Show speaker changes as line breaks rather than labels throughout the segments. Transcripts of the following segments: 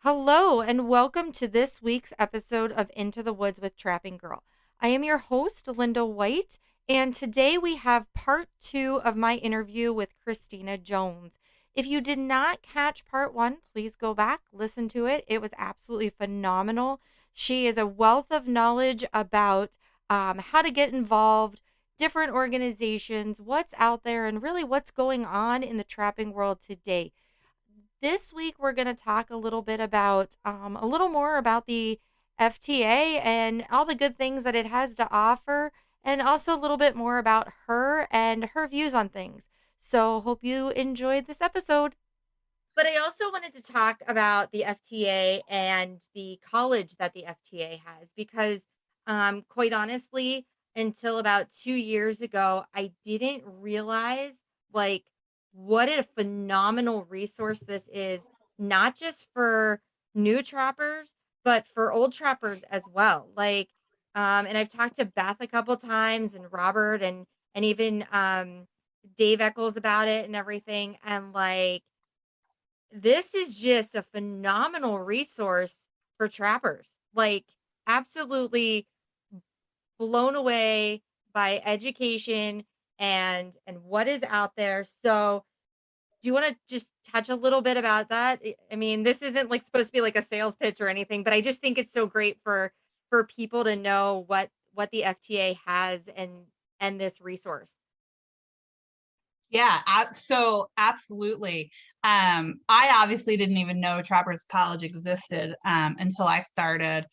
Hello, and welcome to this week's episode of Into the Woods with Trapping Girl. I am your host, Linda White, and today we have part two of my interview with Cristina Jones. If you did not catch part one, please go back, listen to it. It was absolutely phenomenal. She is a wealth of knowledge about how to get involved, different organizations, what's out there, and really what's going on in the trapping world today. This week, we're going to talk a little bit about, a little more about the FTA and all the good things that it has to offer, and also a little bit more about her and her views on things. So, hope you enjoyed this episode. But I also wanted to talk about the FTA and the college that the FTA has because, quite honestly, until about 2 years ago, I didn't realize like what a phenomenal resource this is, not just for new trappers, but for old trappers as well. And I've talked to Beth a couple times and Robert and even Dave Eccles about it and everything. And this is just a phenomenal resource for trappers. Absolutely blown away by education and what is out there. So, do you want to just touch a little bit about that? I mean, this isn't like supposed to be like a sales pitch or anything, but I just think it's so great for people to know what the FTA has and this resource.
Yeah, so absolutely. I obviously didn't even know Trappers College existed until I started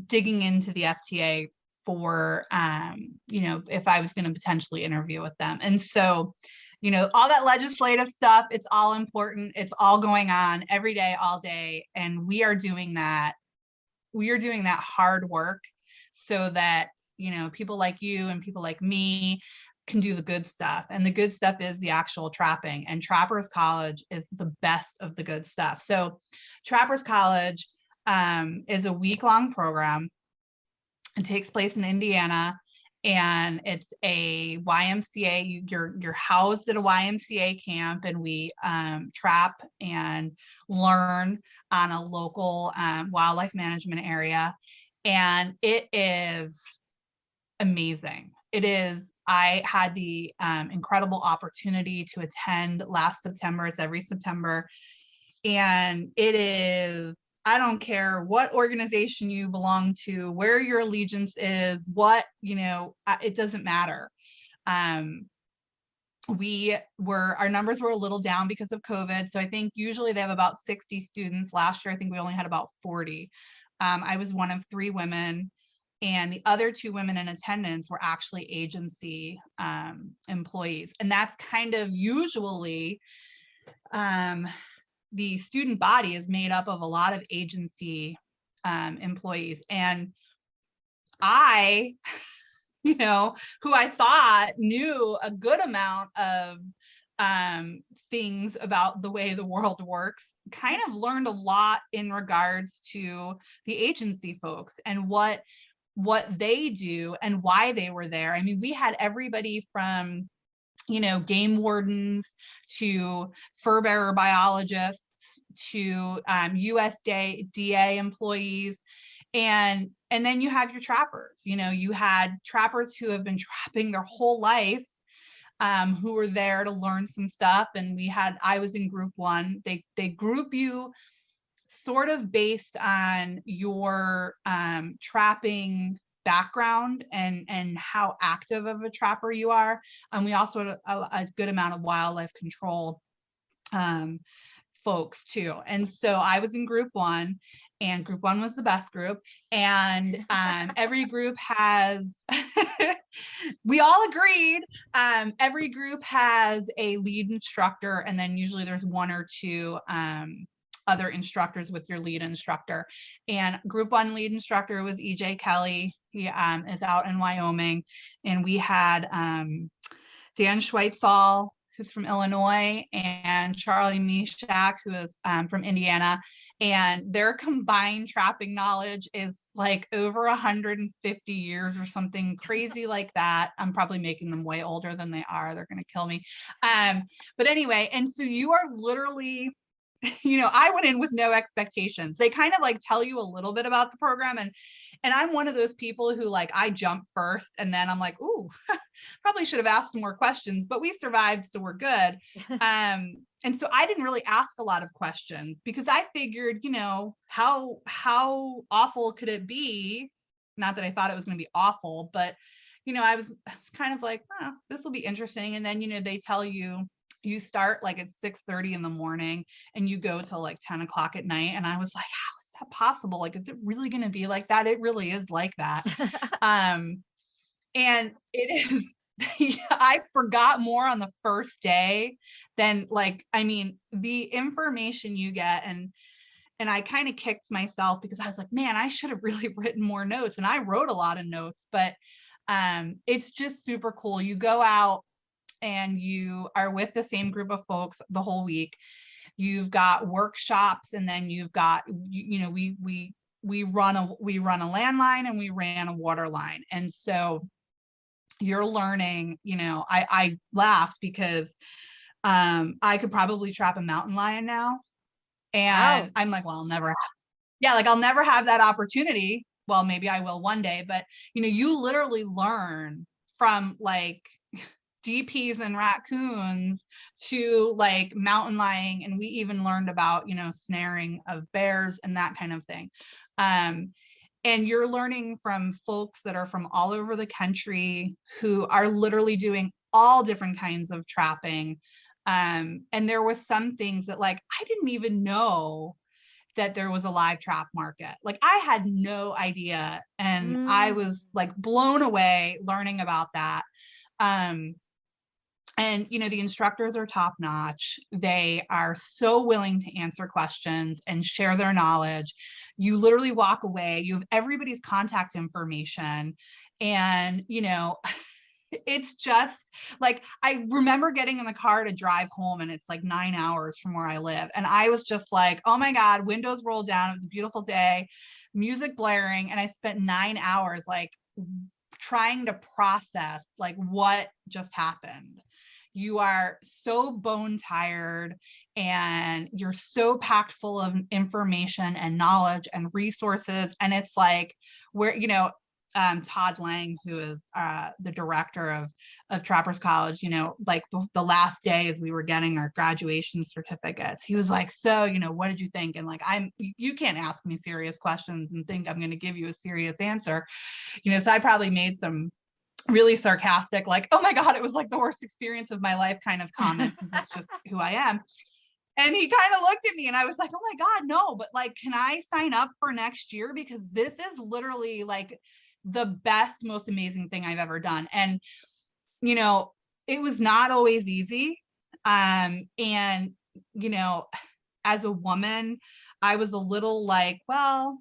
digging into the FTA for, if I was going to potentially interview with them. And so, all that legislative stuff, it's all important. It's all going on every day, all day. And we are doing that. We are doing that hard work so that, people like you and people like me can do the good stuff. And the good stuff is the actual trapping. And Trappers College is the best of the good stuff. So Trappers College is a week-long program. It takes place in Indiana, and it's a YMCA. You're housed at a YMCA camp, and we trap and learn on a local wildlife management area. And it is amazing. It is. I had the incredible opportunity to attend last September. It's every September. And it is, I don't care what organization you belong to, where your allegiance is, it doesn't matter. Our numbers were a little down because of COVID. So I think usually they have about 60 students. Last year, I think we only had about 40. I was one of 3 women, and the other 2 women in attendance were actually agency employees. And that's kind of usually the student body is made up of a lot of agency employees. And I, who I thought knew a good amount of things about the way the world works, kind of learned a lot in regards to the agency folks and what they do and why they were there. I mean, we had everybody from, game wardens to fur bearer biologists to USDA employees. And then you have your trappers. You had trappers who have been trapping their whole life, who were there to learn some stuff. And I was in group 1. They group you sort of based on your trapping background and how active of a trapper you are. And we also had a good amount of wildlife control folks too. And so I was in group 1, and group 1 was the best group. And every group has, we all agreed, every group has a lead instructor, and then usually there's 1 or 2 other instructors with your lead instructor. And group 1 lead instructor was EJ Kelly. He is out in Wyoming. And we had Dan Schweitzel, who's from Illinois, and Charlie Mishak, who is from Indiana. And their combined trapping knowledge is like over 150 years or something crazy like that. I'm probably making them way older than they are. They're going to kill me. But anyway, and so you are literally I went in with no expectations. They kind of like tell you a little bit about the program, and I'm one of those people who like I jump first and then I'm like, ooh, probably should have asked some more questions, but we survived, so we're good. And so I didn't really ask a lot of questions because I figured, how awful could it be? Not that I thought it was going to be awful, but I was kind of like, oh, this will be interesting. And then they tell you start like at 6:30 in the morning and you go till like 10 o'clock at night. And I was like, how is that possible? Like, is it really going to be like that? It really is like that. And it is, I forgot more on the first day than like, I mean, the information you get, and I kind of kicked myself because I was like, man, I should have really written more notes. And I wrote a lot of notes, but it's just super cool. You go out and you are with the same group of folks the whole week. You've got workshops, and then you've got, we run a landline and we ran a water line. And so you're learning, I laughed because I could probably trap a mountain lion now. And wow. I'm like, well, I'll never have that opportunity. Well, maybe I will one day, but you literally learn from like DPs and raccoons to like mountain lion. And we even learned about, snaring of bears and that kind of thing. And you're learning from folks that are from all over the country who are literally doing all different kinds of trapping. And there was some things that like, I didn't even know that there was a live trap market. Like I had no idea. And I was like blown away learning about that. And, the instructors are top notch. They are so willing to answer questions and share their knowledge. You literally walk away, you have everybody's contact information. And, it's just like, I remember getting in the car to drive home and it's like 9 hours from where I live. And I was just like, oh my God, windows rolled down. It was a beautiful day, music blaring. And I spent 9 hours like trying to process like what just happened. You are so bone tired and you're so packed full of information and knowledge and resources. And it's like where, Todd Lang, who is the director of Trappers College, like the last day as we were getting our graduation certificates, he was like, so, what did you think? And like, you can't ask me serious questions and think I'm going to give you a serious answer. So I probably made some really sarcastic, like, oh my God, it was like the worst experience of my life kind of comment, because that's just who I am. And he kind of looked at me and I was like, oh my God, no, but like, can I sign up for next year? Because this is literally like the best, most amazing thing I've ever done. And, it was not always easy. And, as a woman, I was a little like, well,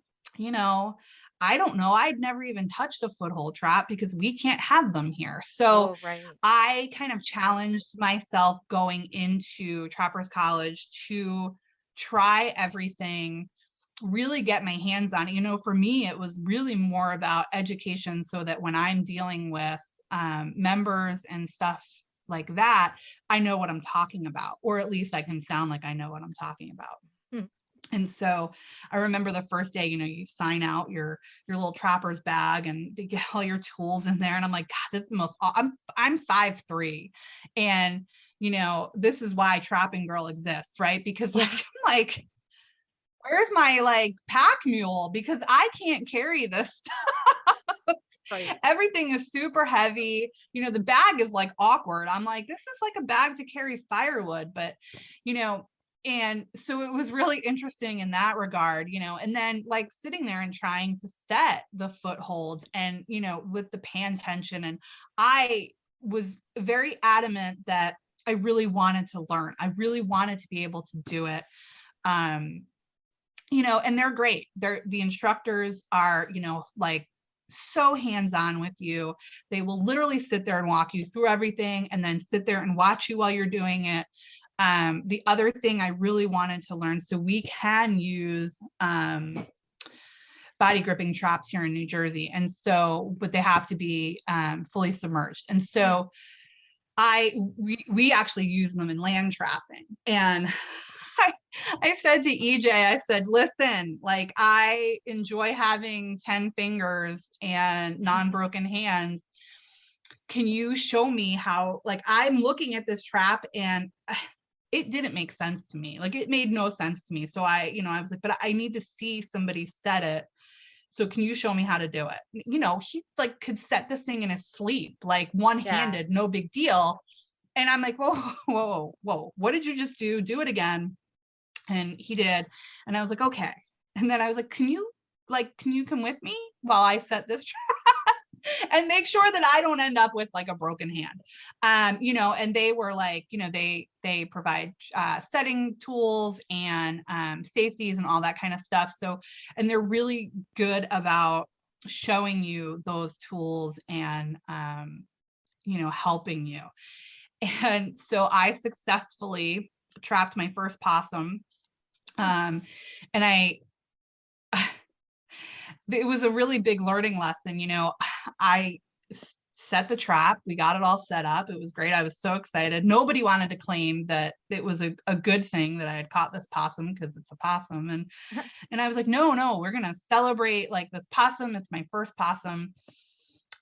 I don't know. I'd never even touched a foothold trap because we can't have them here. So right. I kind of challenged myself going into Trappers College to try everything, really get my hands on it. For me, it was really more about education so that when I'm dealing with members and stuff like that, I know what I'm talking about, or at least I can sound like I know what I'm talking about. And so I remember the first day, you sign out your little trapper's bag and they get all your tools in there. And I'm like, God, this is the most, I'm 5'3". And, this is why Trapping Girl exists, right? Because like, I'm like, where's my like pack mule? Because I can't carry this stuff. Right. Everything is super heavy. The bag is like awkward. I'm like, this is like a bag to carry firewood, but, and so it was really interesting in that regard, and then like sitting there and trying to set the footholds and, with the pan tension. And I was very adamant that I really wanted to learn. I really wanted to be able to do it. And they're great. The instructors are, like so hands-on with you. They will literally sit there and walk you through everything and then sit there and watch you while you're doing it. The other thing I really wanted to learn, so we can use body gripping traps here in New Jersey. And so, but they have to be fully submerged. And so we actually use them in land trapping. And I said to EJ, I said, listen, like I enjoy having 10 fingers and non-broken hands. Can you show me how, like, I'm looking at this trap and it didn't make sense to me. Like it made no sense to me. So I was like, but I need to see somebody set it. So can you show me how to do it? He like could set this thing in his sleep, like one-handed, no big deal. And I'm like, whoa, whoa, whoa, what did you just do? Do it again. And he did. And I was like, okay. And then I was like, can you come with me while I set this and make sure that I don't end up with like a broken hand. And they were like, they provide setting tools and safeties and all that kind of stuff. So, and they're really good about showing you those tools and, helping you. And so I successfully trapped my first possum. And it was a really big learning lesson. I set the trap. We got it all set up. It was great. I was so excited. Nobody wanted to claim that it was a good thing that I had caught this possum because it's a possum. And I was like, no, we're going to celebrate like this possum. It's my first possum.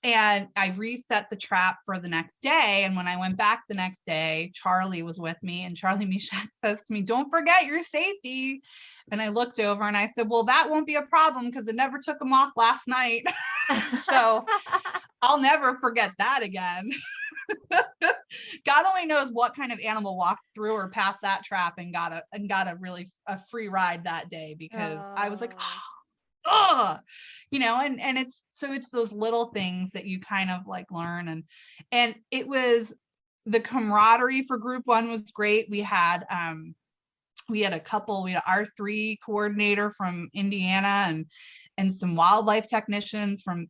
And I reset the trap for the next day. And when I went back the next day, Charlie was with me, and Charlie Mishak says to me, don't forget your safety. And I looked over and I said, well, that won't be a problem because it never took them off last night. So I'll never forget that again. God only knows what kind of animal walked through or past that trap and got a really a free ride that day, because I was like, oh, and it's those little things that you kind of like learn. And it was, the camaraderie for group one was great. We had a couple, we had our R3 coordinator from Indiana and some wildlife technicians from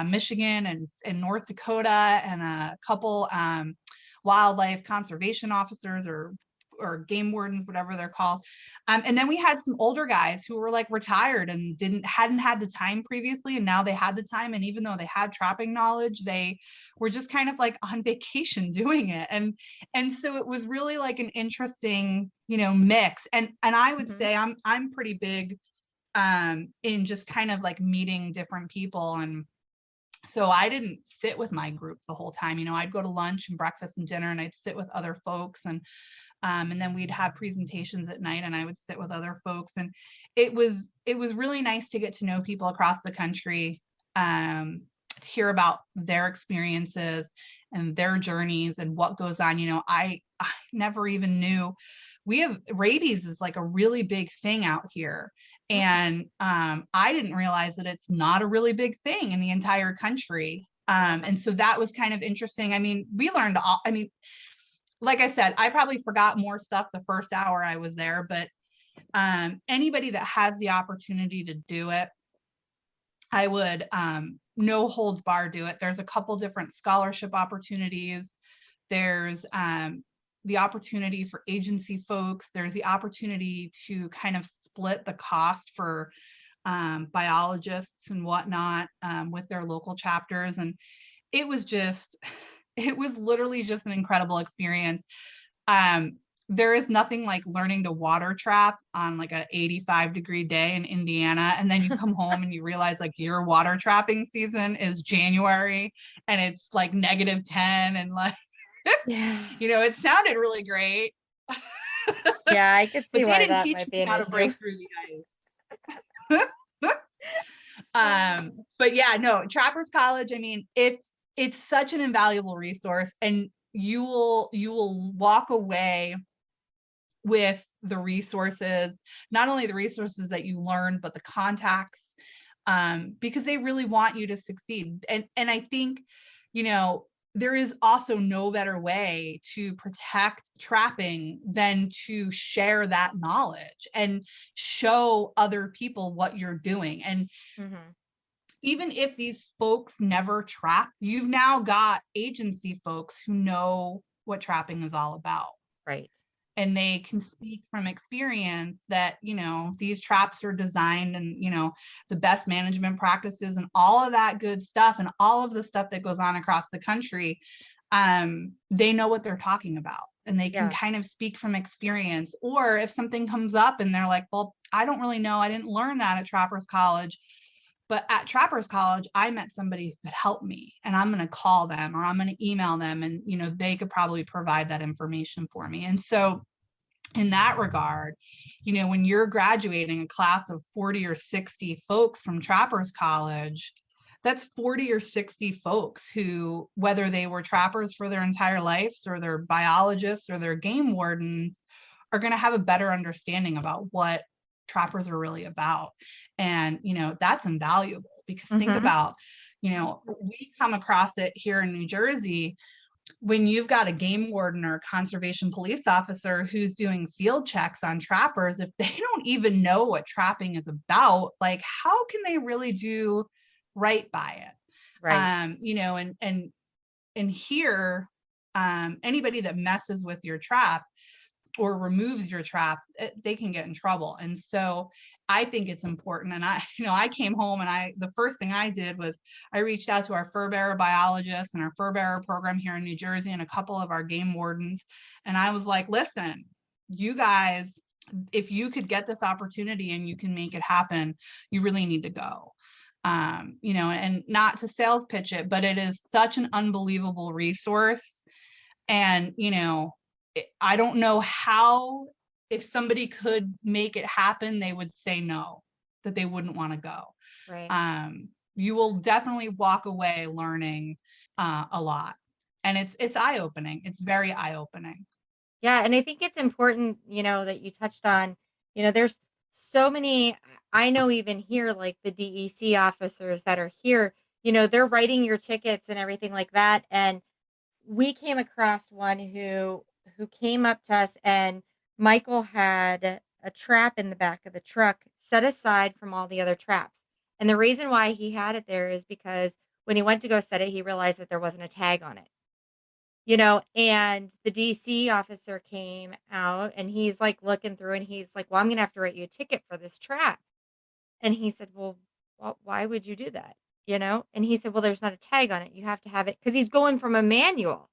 Michigan and North Dakota, and a couple wildlife conservation officers or game wardens, whatever they're called. And then we had some older guys who were like retired and hadn't had the time previously, and now they had the time. And even though they had trapping knowledge, they were just kind of like on vacation doing it. And so it was really like an interesting, mix. And I would say I'm pretty big in just kind of like meeting different people. And so I didn't sit with my group the whole time. I'd go to lunch and breakfast and dinner, and I'd sit with other folks, and then we'd have presentations at night, and I would sit with other folks. And it was really nice to get to know people across the country, to hear about their experiences and their journeys and what goes on. I never even knew rabies is like a really big thing out here. And I didn't realize that it's not a really big thing in the entire country. And so that was kind of interesting. I mean, we learned like I said, I probably forgot more stuff the first hour I was there, but anybody that has the opportunity to do it, I would no holds barred do it. There's a couple different scholarship opportunities. There's the opportunity for agency folks. There's the opportunity to kind of split the cost for biologists and whatnot with their local chapters. And it was literally just an incredible experience. There is nothing like learning to water trap on like a 85-degree day in Indiana. And then you come home and you realize like your water trapping season is January and it's like -10 and like, it sounded really great.
Yeah, I could see
but
why
they didn't
that
teach
might be
me
an
how to
issue.
break through the ice. But yeah, no, Trappers College, I mean, it's such an invaluable resource, and you will walk away with the resources, not only the resources that you learned, but the contacts, because they really want you to succeed. And I think, there is also no better way to protect trapping than to share that knowledge and show other people what you're doing. And even if these folks never trap, you've now got agency folks who know what trapping is all about.
Right.
And they can speak from experience that, these traps are designed and, the best management practices and all of that good stuff and all of the stuff that goes on across the country. They know what they're talking about. and they can
Yeah.
kind of speak from experience. Or if something comes up and they're like, well, I don't really know, I didn't learn that at Trappers College, but at Trappers College, I met somebody who could help me, and I'm going to call them or I'm going to email them, and they could probably provide that information for me. And so in that regard, when you're graduating a class of 40 or 60 folks from Trappers College, that's 40 or 60 folks who, whether they were trappers for their entire lives or they're biologists or they're game wardens, are going to have a better understanding about what trappers are really about. And, that's invaluable, because think
Mm-hmm.
about, we come across it here in New Jersey when you've got a game warden or conservation police officer who's doing field checks on trappers. If they don't even know what trapping is about, like, how can they really do right by it?
Right.
And here, anybody that messes with your trap or removes your trap, they can get in trouble. And so I think it's important. And I came home, and the first thing I did was I reached out to our fur bearer biologists and our fur bearer program here in New Jersey and a couple of our game wardens. And I was like, listen, you guys, if you could get this opportunity and you can make it happen, you really need to go. And not to sales pitch it, but it is such an unbelievable resource. And, I don't know how, if somebody could make it happen, they would say no, that they wouldn't want to go.
Right.
You will definitely walk away learning a lot. And it's eye-opening. It's very eye-opening.
Yeah, and I think it's important, that you touched on, there's so many. I know even here, like the DEC officers that are here, they're writing your tickets and everything like that. And we came across one who came up to us, and Michael had a trap in the back of the truck set aside from all the other traps. And the reason why he had it there is because when he went to go set it, he realized that there wasn't a tag on it. And the DC officer came out, and he's like looking through, and he's like, well, I'm going to have to write you a ticket for this trap. And he said, well, why would you do that? And he said, well, there's not a tag on it. You have to have it, because he's going from a manual.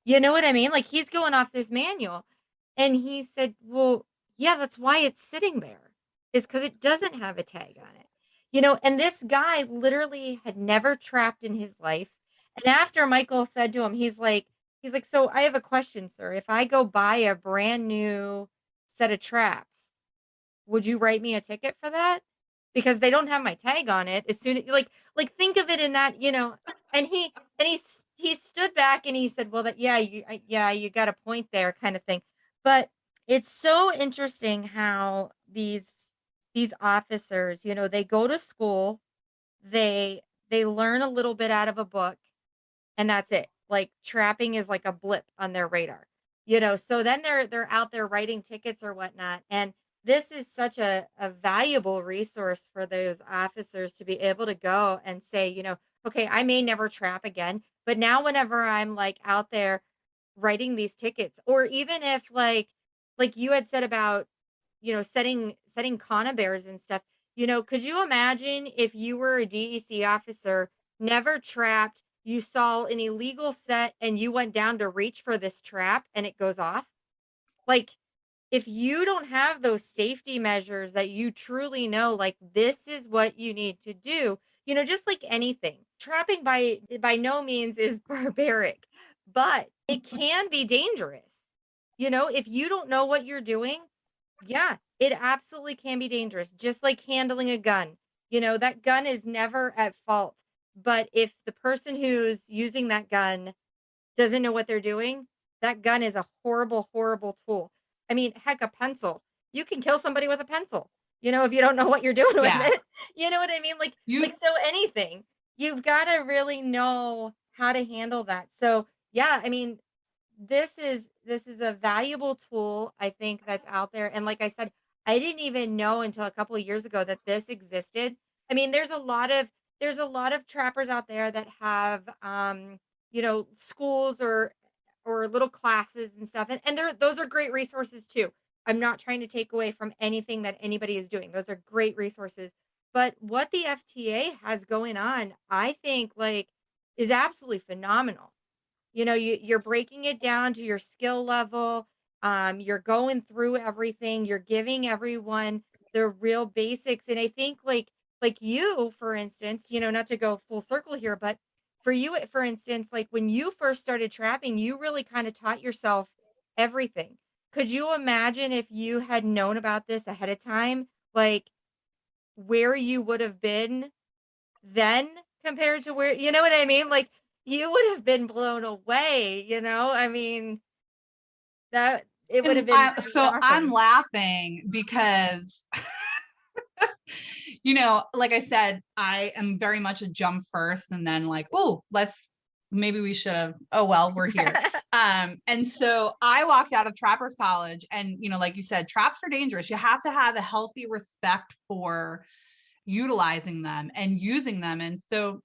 You know what I mean? Like, he's going off this manual. And he said, well, yeah, that's why it's sitting there, is because it doesn't have a tag on it. And this guy literally had never trapped in his life. And after Michael said to him, he's like, so I have a question, sir. If I go buy a brand new set of traps, would you write me a ticket for that? Because they don't have my tag on it. As soon as, like think of it in that, and he stood back and he said, well, that, yeah, you got a point there, kind of thing. But it's so interesting how these officers, they go to school, they learn a little bit out of a book, and that's it. Like, trapping is like a blip on their radar. So then they're out there writing tickets or whatnot. And this is such a valuable resource for those officers to be able to go and say, okay, I may never trap again, but now whenever I'm like out there writing these tickets, or even if like you had said about, setting conibears and stuff, could you imagine if you were a DEC officer, never trapped, you saw an illegal set and you went down to reach for this trap and it goes off? Like, if you don't have those safety measures that you truly know, like, this is what you need to do, just like anything, trapping by no means is barbaric, but it can be dangerous. If you don't know what you're doing, yeah, it absolutely can be dangerous, just like handling a gun. That gun is never at fault. But if the person who's using that gun doesn't know what they're doing, that gun is a horrible, horrible tool. I mean, heck, a pencil. You can kill somebody with a pencil, if you don't know what you're doing with
Yeah.
it. You know what I mean? Like, so anything. You've got to really know how to handle that. So, yeah, I mean, this is a valuable tool, I think, that's out there. And like I said, I didn't even know until a couple of years ago that this existed. I mean, there's a lot of trappers out there that have schools or little classes and stuff. And those are great resources too. I'm not trying to take away from anything that anybody is doing. Those are great resources. But what the FTA has going on, I think, like, is absolutely phenomenal. you're breaking it down to your skill level. You're going through everything. You're giving everyone the real basics. And I think like you, for instance, not to go full circle here, but for you, for instance, like when you first started trapping, you really kind of taught yourself everything. Could you imagine if you had known about this ahead of time, like where you would have been then compared to where, you know what I mean? Like you would have been blown away, I mean, that it would have
And
been pretty
so I'm
awesome.
laughing because, like I said, I am very much a jump first and then like, oh, maybe we should have, oh, well, we're here. And so I walked out of Trappers College and, like you said, traps are dangerous. You have to have a healthy respect for utilizing them and using them. And so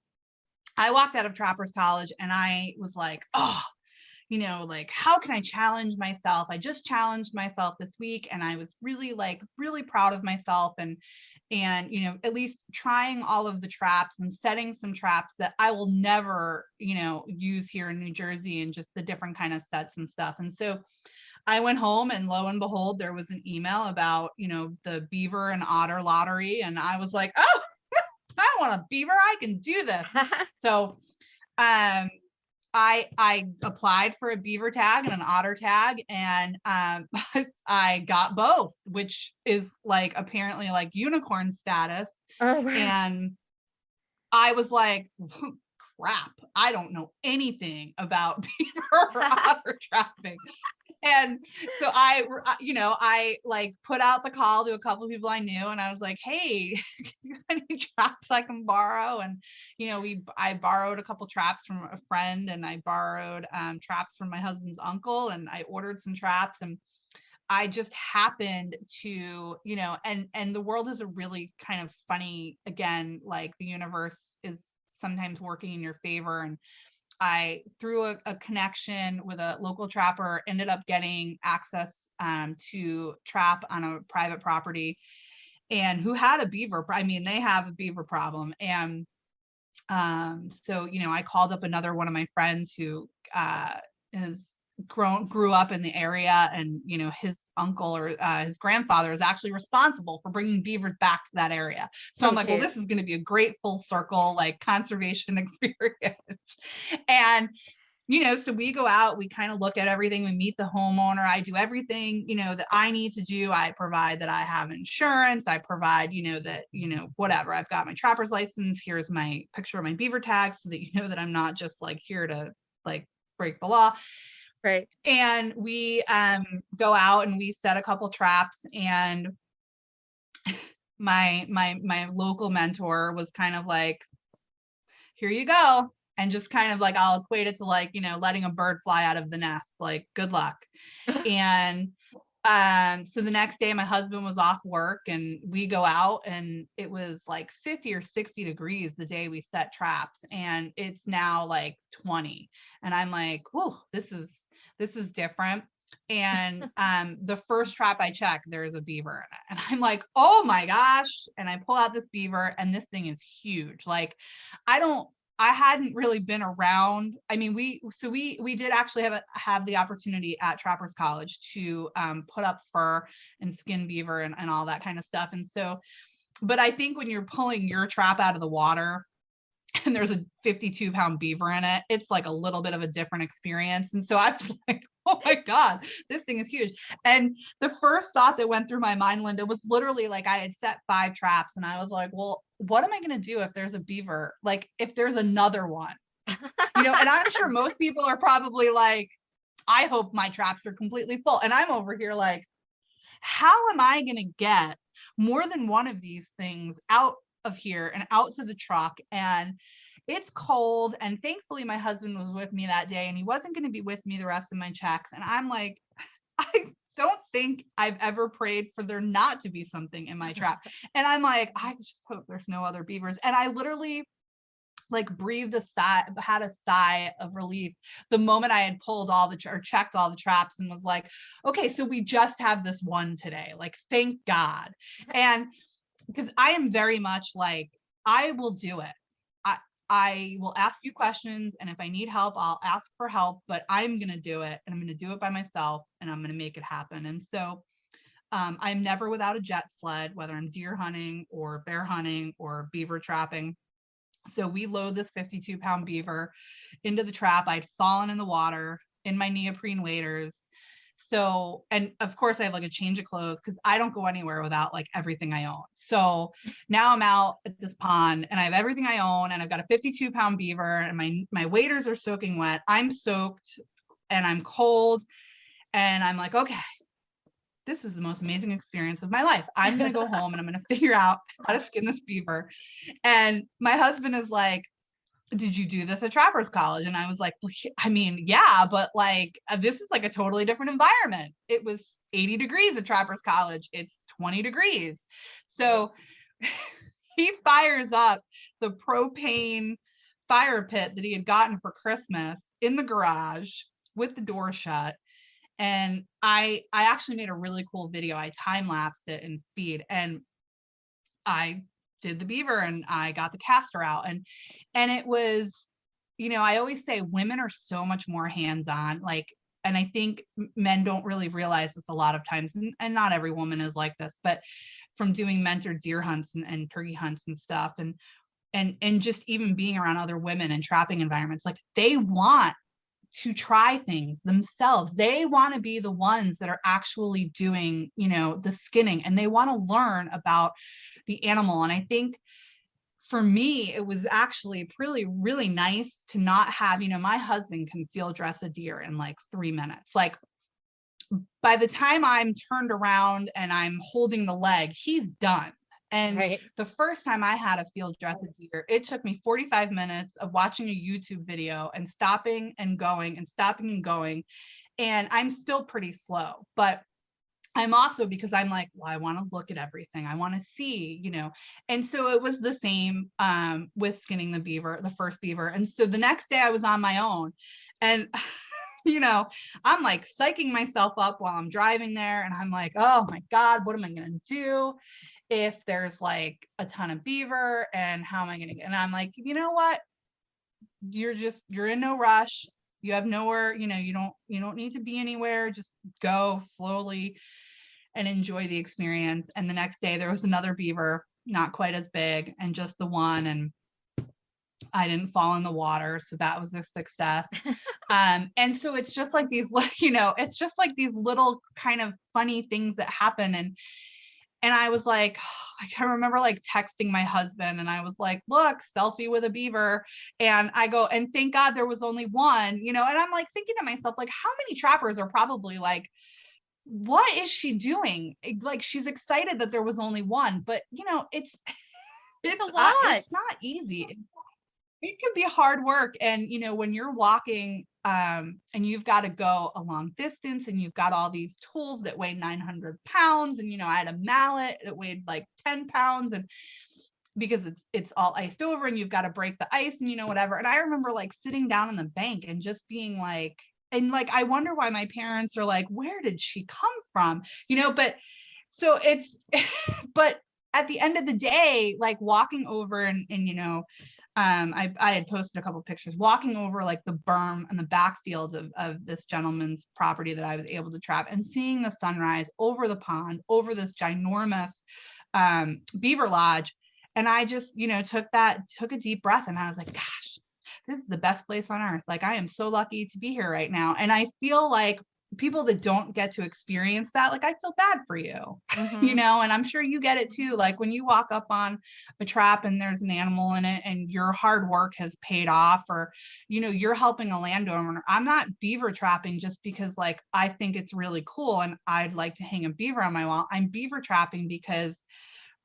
I walked out of Trappers College and I was like, oh, like how can I challenge myself? I just challenged myself this week and I was really really proud of myself and at least trying all of the traps and setting some traps that I will never, use here in New Jersey and just the different kind of sets and stuff. And so I went home and lo and behold, there was an email about, the beaver and otter lottery. And I was like, oh, I want a beaver. I can do this. So, I applied for a beaver tag and an otter tag and I got both, which is like apparently like unicorn status.
Oh, wow.
And I was like, crap, I don't know anything about beaver or otter trapping. And so I like put out the call to a couple of people I knew and I was like, hey, do you have any traps I can borrow? And, I borrowed a couple traps from a friend and I borrowed traps from my husband's uncle and I ordered some traps and I just happened to, and the world is a really kind of funny, again, like the universe is sometimes working in your favor. And I, through a connection with a local trapper, ended up getting access to trap on a private property and who had a beaver. I mean, they have a beaver problem. And so, I called up another one of my friends who has grew up in the area and, his uncle or his grandfather is actually responsible for bringing beavers back to that area. So I'm like, well, this is going to be a great full circle, like conservation experience. And, so we go out, we kind of look at everything, we meet the homeowner, I do everything, that I need to do. I provide that I have insurance, I provide, that, whatever, I've got my trapper's license, here's my picture of my beaver tag so that you know that I'm not just like here to like break the law.
Right.
And we go out and we set a couple traps and my local mentor was kind of like, here you go. And just kind of like, I'll equate it to like, letting a bird fly out of the nest, like good luck. And so the next day my husband was off work and we go out and it was like 50 or 60 degrees the day we set traps and it's now like 20. And I'm like, whoa, this is different. And the first trap I check, there's a beaver in it. And I'm like, oh my gosh. And I pull out this beaver and this thing is huge. Like I hadn't really been around. I mean, we did actually have the opportunity at Trappers College to put up fur and skin beaver and all that kind of stuff. And so, but I think when you're pulling your trap out of the water and there's a 52-pound beaver in it, it's like a little bit of a different experience. And so I was like, oh my God, this thing is huge. And the first thought that went through my mind, Linda, was literally like I had set 5 traps and I was like, well, what am I going to do if there's a beaver? Like if there's another one, and I'm sure most people are probably like, I hope my traps are completely full. And I'm over here like, how am I going to get more than one of these things out of here and out to the truck? And it's cold. And thankfully my husband was with me that day and he wasn't going to be with me the rest of my checks. And I'm like, I don't think I've ever prayed for there not to be something in my trap. And I'm like, I just hope there's no other beavers. And I literally like breathed a sigh, had a sigh of relief the moment I had pulled or checked all the traps and was like, okay, so we just have this one today. Like, thank God. And because I am very much like, I will do it. I will ask you questions, and if I need help, I'll ask for help, but I'm going to do it, and I'm going to do it by myself, and I'm going to make it happen. And so I'm never without a jet sled, whether I'm deer hunting or bear hunting or beaver trapping. So we load this 52-pound beaver into the trap. I'd fallen in the water in my neoprene waders. So, and of course I have like a change of clothes because I don't go anywhere without like everything I own. So now I'm out at this pond and I have everything I own, and I've got a 52-pound beaver, and my waders are soaking wet. I'm soaked and I'm cold, and I'm like, okay, this was the most amazing experience of my life. I'm going to go home and I'm going to figure out how to skin this beaver. And my husband is like, did you do this at Trappers College? And I was like, well, I mean, yeah, but like, this is like a totally different environment. It was 80 degrees at Trappers College. It's 20 degrees. So he fires up the propane fire pit that he had gotten for Christmas in the garage with the door shut. And I actually made a really cool video. I time-lapsed it in speed, and I did the beaver and I got the caster out. And it was, I always say women are so much more hands-on, like, and I think men don't really realize this a lot of times, and not every woman is like this, but from doing mentored deer hunts and turkey hunts and stuff, and just even being around other women in trapping environments, like they want to try things themselves. They want to be the ones that are actually doing, the skinning, and they want to learn about the animal. And I think for me, it was actually really, really nice to not have, my husband can field dress a deer in like 3 minutes. Like by the time I'm turned around and I'm holding the leg, he's done. And the first time I had a field dress a deer, it took me 45 minutes of watching a YouTube video and stopping and going and stopping and going. And I'm still pretty slow, but I'm also, because I'm like, well, I want to look at everything. I want to see, and so it was the same with skinning the beaver, the first beaver. And so the next day I was on my own, and I'm like psyching myself up while I'm driving there. And I'm like, oh my God, what am I going to do if there's like a ton of beaver, and how am I going to get, and I'm like, you know what? You're in no rush. You have nowhere, you don't need to be anywhere. Just go slowly and enjoy the experience. And the next day there was another beaver, not quite as big, and just the one, and I didn't fall in the water, so that was a success. And so it's just like these, it's just like these little kind of funny things that happen. And I was like, I can remember like texting my husband, and I was like, look, selfie with a beaver. And I go, and thank God there was only one, and I'm like thinking to myself, like, how many trappers are probably like, what is she doing? Like, she's excited that there was only one, but it's
a lot.
It's not easy. It can be hard work. And when you're walking and you've got to go a long distance, and you've got all these tools that weigh 900 pounds, and I had a mallet that weighed like 10 pounds, and because it's all iced over, and you've got to break the ice, and whatever. And I remember like sitting down on the bank and just being like, and like, I wonder why my parents are like, where did she come from? But so it's, but at the end of the day, like walking over and I had posted a couple of pictures walking over like the berm and the backfield of this gentleman's property that I was able to trap, and seeing the sunrise over the pond, over this ginormous beaver lodge. And I just, took a deep breath, and I was like, gosh, this is the best place on earth. Like, I am so lucky to be here right now. And I feel like people that don't get to experience that, like, I feel bad for you, and I'm sure you get it too. Like when you walk up on a trap and there's an animal in it, and your hard work has paid off, or, you're helping a landowner. I'm not beaver trapping just because like, I think it's really cool and I'd like to hang a beaver on my wall. I'm beaver trapping because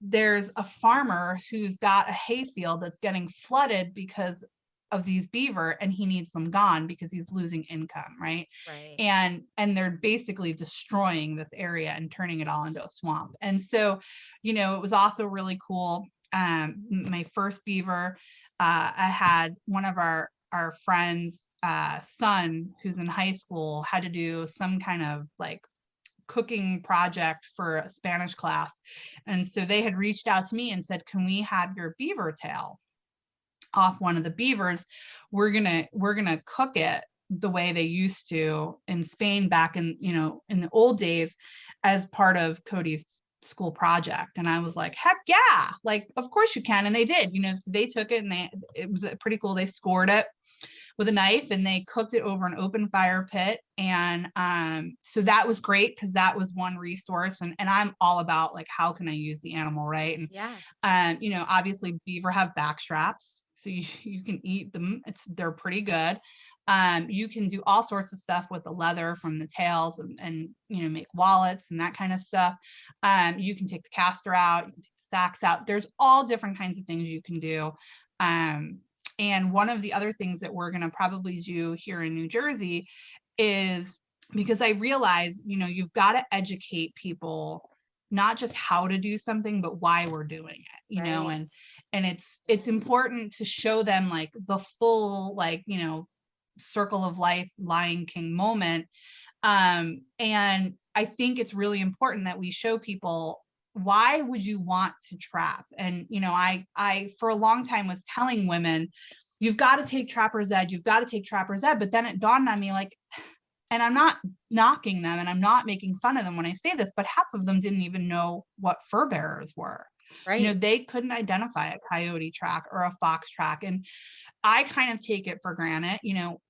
there's a farmer who's got a hay field that's getting flooded because of these beaver, and he needs them gone because he's losing income, right? And they're basically destroying this area and turning it all into a swamp. And so it was also really cool. My first beaver, I had one of our friends son, who's in high school, had to do some kind of like cooking project for a Spanish class, and so they had reached out to me and said, can we have your beaver tail? off one of the beavers, we're gonna cook it the way they used to in Spain back in, in the old days as part of Cody's school project. And I was like, heck yeah, like, of course you can. And they did, so they took it and it was pretty cool. They scored it with a knife and they cooked it over an open fire pit. And so that was great because that was one resource. And I'm all about like, how can I use the animal, right? And
Yeah.
obviously beaver have back straps, so you can eat them. They're pretty good. You can do all sorts of stuff with the leather from the tails and make wallets and that kind of stuff. You can take the castor out, you can take the sacks out. There's all different kinds of things you can do. And one of the other things that we're going to probably do here in New Jersey is, because I realize, you've got to educate people not just how to do something, but why we're doing it,
Right.
and it's important to show them like the full, like, circle of life Lion King moment. And I think it's really important that we show people, why would you want to trap? And, I for a long time was telling women, you've got to take Trapper's Ed, you've got to take Trapper's Ed. But then it dawned on me, like, and I'm not knocking them and I'm not making fun of them when I say this, but half of them didn't even know what fur bearers were.
Right.
They couldn't identify a coyote track or a fox track. And I kind of take it for granted.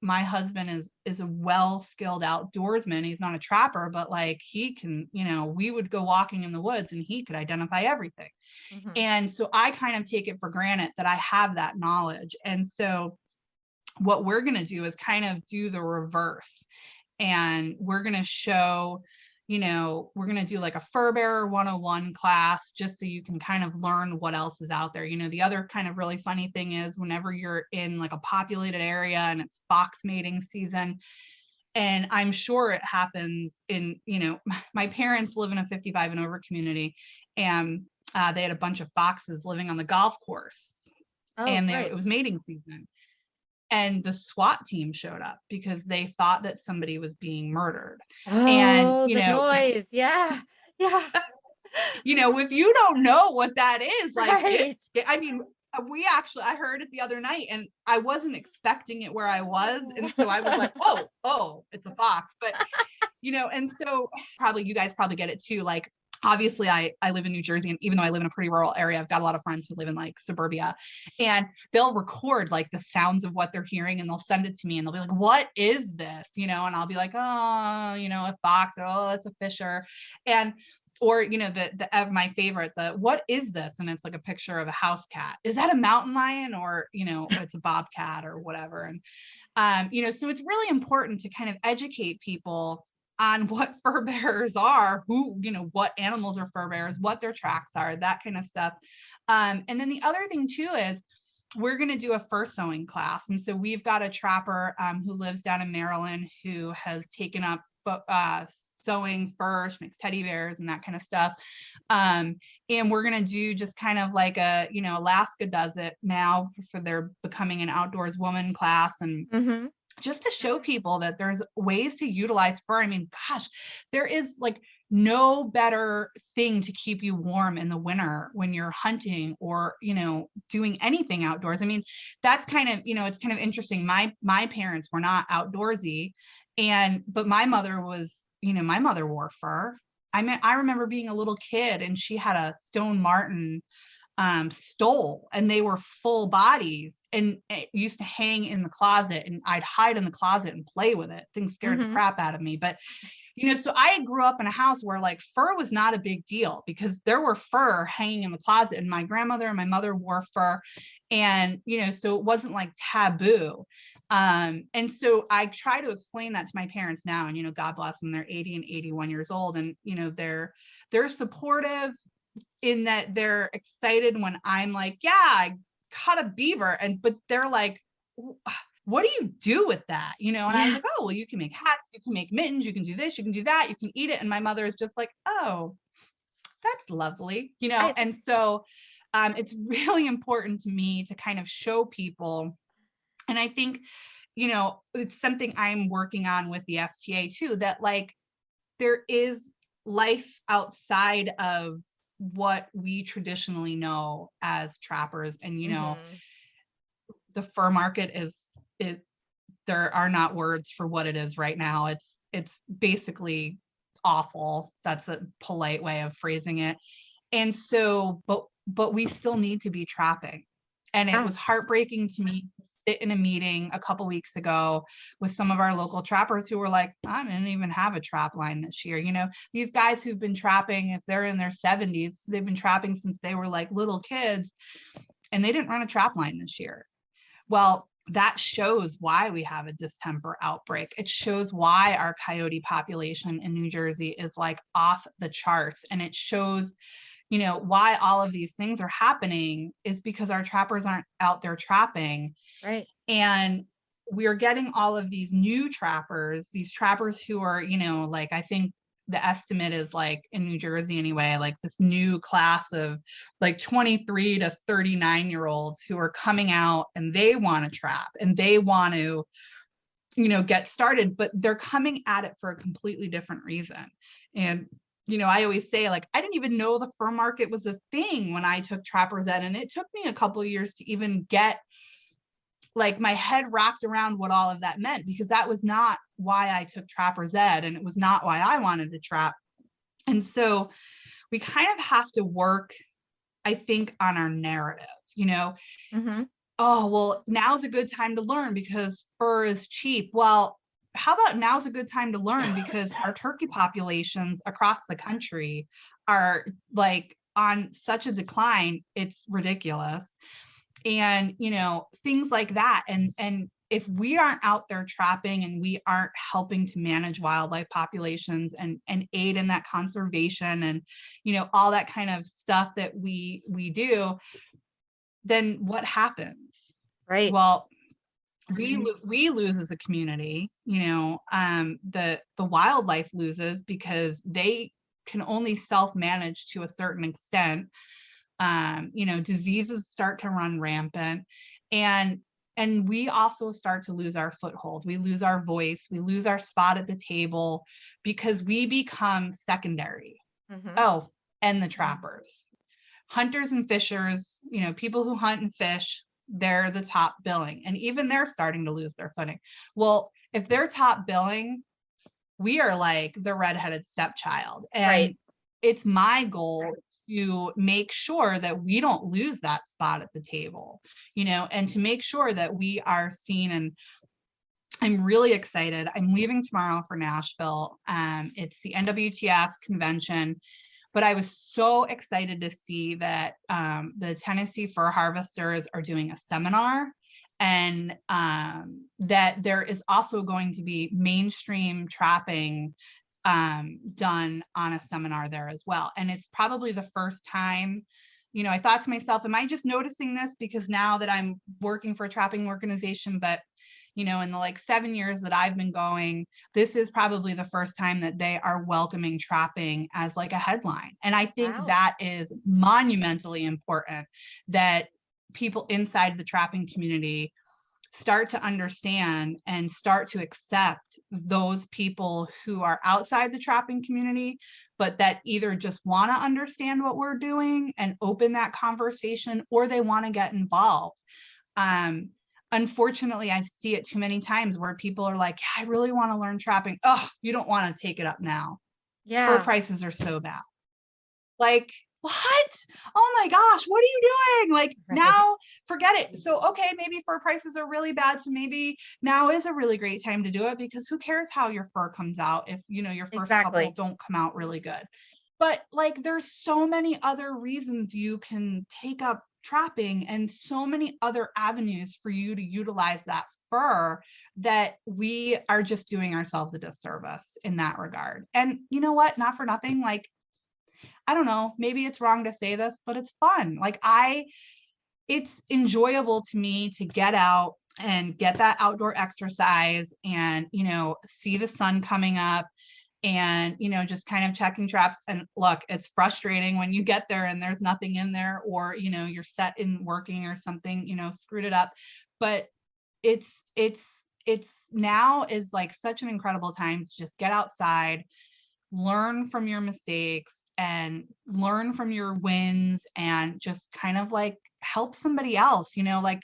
My husband is a well-skilled outdoorsman. He's not a trapper, but like he can, we would go walking in the woods and he could identify everything.
Mm-hmm.
And so I kind of take it for granted that I have that knowledge. And so what we're going to do is kind of do the reverse. And we're going to show, we're going to do like a fur bearer 101 class, just so you can kind of learn what else is out there. The other kind of really funny thing is, whenever you're in like a populated area and it's fox mating season, and I'm sure it happens in, my parents live in a 55 and over community, and they had a bunch of foxes living on the golf course,
Oh,
and
right.
it was mating season. And the SWAT team showed up because they thought that somebody was being murdered. And,
Oh, the noise. Yeah. Yeah.
if you don't know what that is, like,
Right.
I mean, I heard it the other night and I wasn't expecting it where I was. And so I was like, oh, it's a fox. But, and so probably you guys probably get it too. Like, obviously I live in New Jersey, and even though I live in a pretty rural area, I've got a lot of friends who live in like suburbia, and they'll record like the sounds of what they're hearing and they'll send it to me and they'll be like, what is this? And I'll be like, oh, a fox, or, oh, that's a fisher. And or my favorite, what is this? And it's like a picture of a house cat. Is that a mountain lion? Or it's a bobcat or whatever. And so it's really important to kind of educate people on what fur bearers are, who, what animals are fur bearers, what their tracks are, that kind of stuff. And then the other thing too is, we're going to do a fur sewing class. And so we've got a trapper who lives down in Maryland who has taken up sewing fur. She makes teddy bears and that kind of stuff. And we're going to do just kind of like Alaska does it now for their Becoming an Outdoors Woman class. And
Mm-hmm.
just to show people that there's ways to utilize fur. I mean, gosh, there is like no better thing to keep you warm in the winter when you're hunting or, doing anything outdoors. I mean, that's kind of, it's kind of interesting. My parents were not outdoorsy, but my mother was, my mother wore fur. I remember being a little kid and she had a Stone Martin stole, and they were full bodies, and it used to hang in the closet, and I'd hide in the closet and play with it. Things scared the
Mm-hmm.
crap out of me. But so I grew up in a house where like fur was not a big deal because there were fur hanging in the closet, and my grandmother and my mother wore fur, and so it wasn't like taboo. And so I try to explain that to my parents now, and God bless them, they're 80 and 81 years old, and they're supportive in that they're excited when I'm like, yeah, I caught a beaver. But they're like, what do you do with that? And I was
Yeah.
like, oh, well, you can make hats, you can make mittens, you can do this, you can do that, you can eat it. And my mother is just like, oh, that's lovely,
I,
And so it's really important to me to kind of show people. And I think, it's something I'm working on with the FTA too, that like there is life outside of what we traditionally know as trappers. And
mm-hmm.
the fur market it there are not words for what it is right now. It's basically awful. That's a polite way of phrasing it. And so, but we still need to be trapping. And it
Yeah.
was heartbreaking to me to sit in a meeting a couple weeks ago with some of our local trappers who were like, I didn't even have a trap line this year. These guys who've been trapping, if they're in their 70s, they've been trapping since they were like little kids, and they didn't run a trap line this year. Well, that shows why we have a distemper outbreak. It shows why our coyote population in New Jersey is like off the charts. And it shows, why all of these things are happening is because our trappers aren't out there trapping.
Right.
And we're getting all of these new trappers, these trappers who are, like, I think the estimate is like in New Jersey anyway, like this new class of like 23 to 39-year-olds who are coming out and they want to trap and they want to, get started, but they're coming at it for a completely different reason. And, I always say, like, I didn't even know the fur market was a thing when I took Trapper's Ed, and it took me a couple of years to even get like my head wrapped around what all of that meant, because that was not why I took Trapper's Ed, and it was not why I wanted to trap. And so we kind of have to work, I think, on our narrative,
Mm-hmm.
oh, well, now's a good time to learn because fur is cheap. Well, how about now's a good time to learn because our turkey populations across the country are like on such a decline, it's ridiculous. And, things like that. And if we aren't out there trapping and we aren't helping to manage wildlife populations and aid in that conservation and, all that kind of stuff that we do, then what happens?
Right.
Well, we lose as a community. The wildlife loses because they can only self-manage to a certain extent. Diseases start to run rampant, and we also start to lose our foothold. We lose our voice. We lose our spot at the table because we become secondary.
Mm-hmm.
Oh, and the trappers, hunters and fishers, people who hunt and fish, they're the top billing, and even they're starting to lose their footing. Well, if they're top billing, we are like the redheaded stepchild. And
Right.
it's my goal to make sure that we don't lose that spot at the table, and to make sure that we are seen. And I'm really excited. I'm leaving tomorrow for Nashville. It's the NWTF convention, but I was so excited to see that the Tennessee Fur Harvesters are doing a seminar, and that there is also going to be mainstream trapping done on a seminar there as well. And it's probably the first time, I thought to myself, am I just noticing this because now that I'm working for a trapping organization? But in the like 7 years that I've been going, this is probably the first time that they are welcoming trapping as like a headline. And I think that is monumentally important, that people inside the trapping community start to understand and start to accept those people who are outside the trapping community, but that either just want to understand what we're doing and open that conversation, or they want to get involved. Unfortunately, I see it too many times where people are like, I really want to learn trapping. Oh, you don't want to take it up now.
Yeah.
Fur prices are so bad. Like, what? Oh my gosh, what are you doing? Like, now forget it. So, okay, maybe fur prices are really bad. So maybe now is a really great time to do it, because who cares how your fur comes out if, your first couple don't come out really good. But like, there's so many other reasons you can take up trapping and so many other avenues for you to utilize that fur, that we are just doing ourselves a disservice in that regard. And you know what? Not for nothing. Like, I don't know, maybe it's wrong to say this, but it's fun. Like, it's enjoyable to me to get out and get that outdoor exercise and, see the sun coming up and, just kind of checking traps. And look, it's frustrating when you get there and there's nothing in there, or, you're set in working or something, screwed it up. But it's now is like such an incredible time to just get outside, learn from your mistakes and learn from your wins, and just kind of like help somebody else, like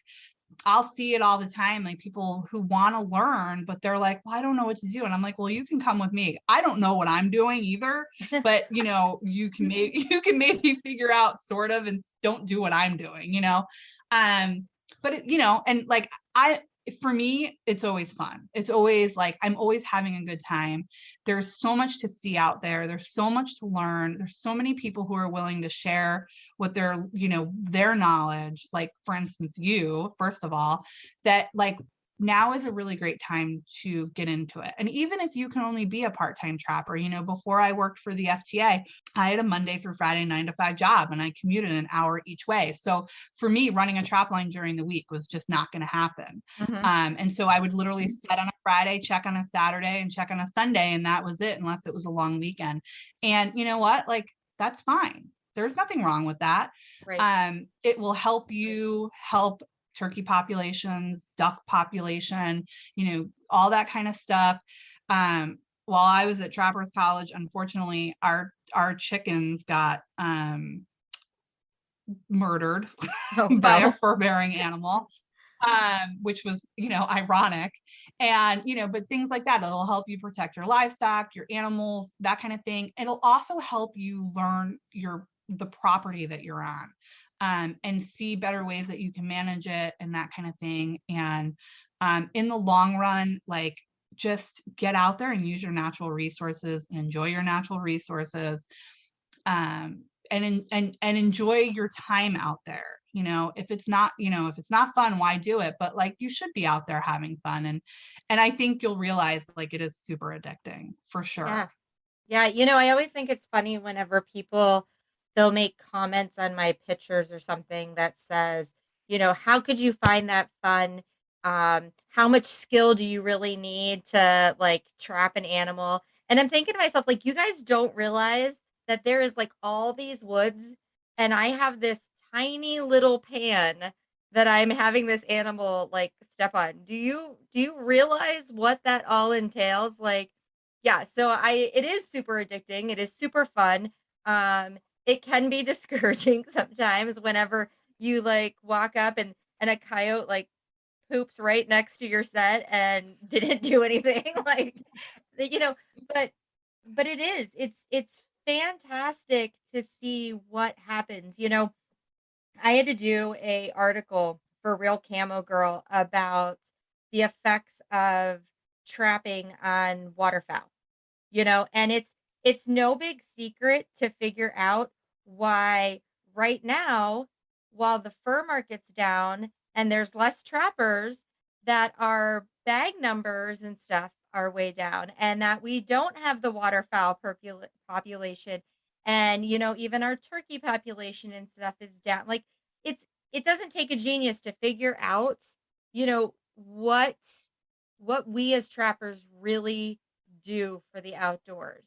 I'll see it all the time, like people who want to learn, but they're like, well, I don't know what to do. And I'm like, well, you can come with me. I don't know what I'm doing either, but you can maybe figure out sort of, and don't do what I'm doing. But and like for me, it's always fun. It's always like, I'm always having a good time. There's so much to see out there. There's so much to learn. There's so many people who are willing to share with their knowledge. Like, for instance, you, first of all, that like now is a really great time to get into it. And even if you can only be a part-time trapper, before I worked for the FTA, I had a Monday through Friday 9 to 5 job, and I commuted an hour each way. So for me, running a trap line during the week was just not going to happen.
Mm-hmm.
And so I would literally set on a Friday, check on a Saturday, and check on a Sunday, and that was it, unless it was a long weekend. And you know what? Like, that's fine. There's nothing wrong with that.
Right.
It will help you help turkey populations, duck population, all that kind of stuff. While I was at Trappers College, unfortunately, our chickens got murdered
Oh
by a
no.
fur-bearing animal, which was, ironic. And, but things like that, it'll help you protect your livestock, your animals, that kind of thing. It'll also help you learn the property that you're on, and see better ways that you can manage it and that kind of thing. And in the long run, like, just get out there and use your natural resources and enjoy your natural resources. And enjoy your time out there. If it's not fun, why do it? But like, you should be out there having fun. And I think you'll realize, like, it is super addicting for
Yeah.
sure.
Yeah. I always think it's funny whenever they'll make comments on my pictures or something that says, how could you find that fun? How much skill do you really need to like trap an animal? And I'm thinking to myself, like, you guys don't realize that there is like all these woods, and I have this tiny little pan that I'm having this animal like step on. Do you realize what that all entails? Like, yeah, so it is super addicting. It is super fun. It can be discouraging sometimes whenever you like walk up and a coyote like poops right next to your set and didn't do anything. Like, you know, but it's fantastic to see what happens. I had to do a article for Real Camo Girl about the effects of trapping on waterfowl. And it's no big secret to figure out why right now, while the fur market's down and there's less trappers, that our bag numbers and stuff are way down, and that we don't have the waterfowl population, and even our turkey population and stuff is down. Like, it doesn't take a genius to figure out you know what we as trappers really do for the outdoors,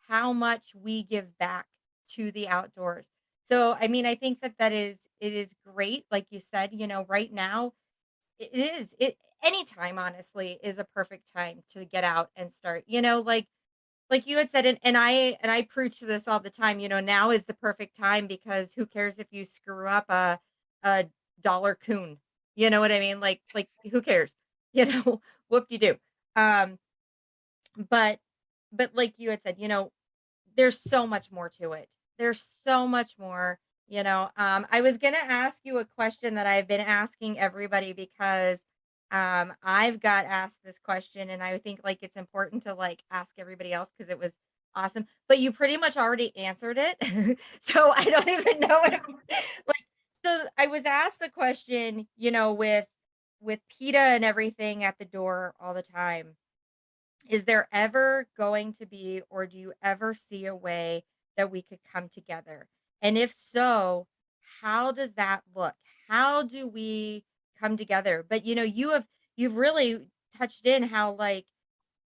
how much we give back to the outdoors. So, I mean, I think it is great. Like you said, right now it is, anytime honestly is a perfect time to get out and start, like you had said, and I preach this all the time, now is the perfect time because who cares if you screw up a dollar coon? You know what I mean? Like who cares? Whoop de doo. Um, but like you had said, there's so much more to it. There's so much more, I was gonna ask you a question that I've been asking everybody because I've got asked this question, and I think like it's important to like ask everybody else because it was awesome. But you pretty much already answered it. So I don't even know if like, so I was asked the question, with PETA and everything at the door all the time, is there ever going to be, or do you ever see a way that we could come together? And if so, how does that look? How do we come together? But you've really touched in how, like,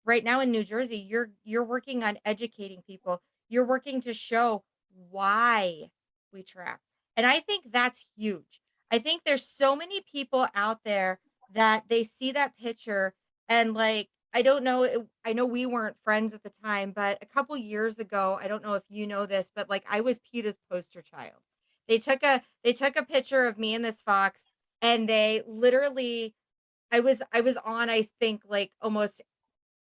right now in New Jersey, you're working on educating people. You're working to show why we trap. And I think that's huge. I think there's so many people out there that they see that picture and like, I don't know, I know we weren't friends at the time, but a couple years ago, I don't know if you know this, but like I was PETA's poster child. They took a picture of me and this fox, And they literally, I was on, I think, like, almost